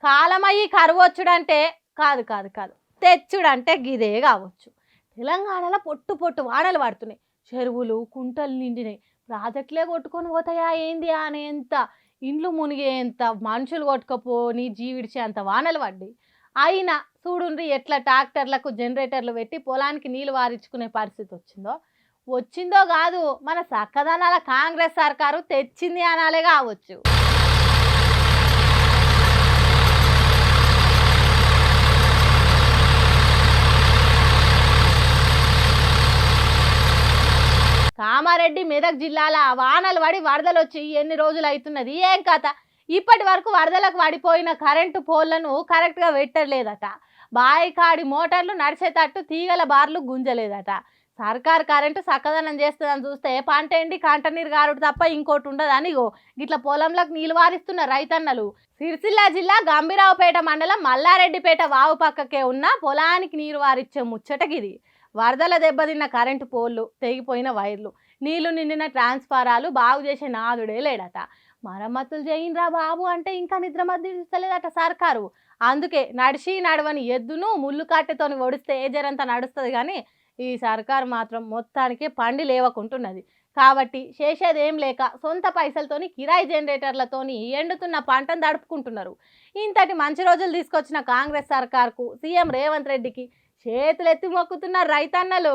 కాలమయ్యి కరువొచ్చుడంటే కాదు కాదు కాదు తెచ్చుడంటే గిదే కావచ్చు. తెలంగాణలో పొట్టు పొట్టు వానలు పడుతున్నాయి. చెరువులు కుంటలు నిండినాయి. ప్రాజెక్టులే కొట్టుకొని పోతాయా ఏంది అనేంత, ఇండ్లు మునిగేంత, మనుషులు కొట్టుకపోని జీవిడిచేంత వానలు పడ్డాయి. అయినా చూడుండ్రి ఎట్లా ట్రాక్టర్లకు జనరేటర్లు పెట్టి పొలానికి నీళ్లు వారించుకునే పరిస్థితి వచ్చిందో. వచ్చిందో కాదు, మన చక్కదనాల కాంగ్రెస్ సర్కారు తెచ్చింది అనాలే కావచ్చు. కామారెడ్డి మెదక్ జిల్లాల వానలు పడి వరదలు వచ్చి ఎన్ని రోజులు అవుతున్నది, ఏం కథ? ఇప్పటి వరకు వరదలకు పడిపోయిన కరెంటు పోల్లను కరెక్ట్గా పెట్టలేదట. బాయికాడి మోటార్లు నడిచేటట్టు తీగల బార్లు గుంజలేదట. సర్కారు కరెంటు చక్కదనం చేస్తుందని చూస్తే పంట ఎండి కంట నీరు గారుడు తప్ప ఇంకోటి ఉండదని గిట్ల పొలంలోకి నీళ్ళు వారిస్తున్న రైతన్నలు. సిరిసిల్ల జిల్లా గంభీరావుపేట మండలం మల్లారెడ్డిపేట వాగు పక్కకే ఉన్న పొలానికి నీరు వారిచ్చే ముచ్చటగిది. వరదల దెబ్బతిన్న కరెంటు పోల్లు, తెగిపోయిన వైర్లు, నీళ్లు నిండిన ట్రాన్స్ఫారాలు బాగు చేసే నాదుడే లేడట. మరమ్మతులు చేయండిరా బాబు అంటే ఇంకా నిద్ర మధ్యలేదట సర్కారు. అందుకే నడిచి నడవని ఎద్దును ముళ్ళు కట్టెతోని ఒడిస్తే జరంతా నడుస్తుంది, కానీ ఈ సర్కారు మాత్రం మొత్తానికి పండి లేవకుంటున్నది. కాబట్టి చేసేదేం లేక సొంత పైసలతోని కిరాయి జనరేటర్లతోని ఎండుతున్న పంటను దడుపుకుంటున్నారు. ఇంతటి మంచి రోజులు తీసుకొచ్చిన కాంగ్రెస్ సర్కార్కు, సీఎం రేవంత్ రెడ్డికి చేతులెత్తి మొక్కుతున్నారు రైతన్నలు.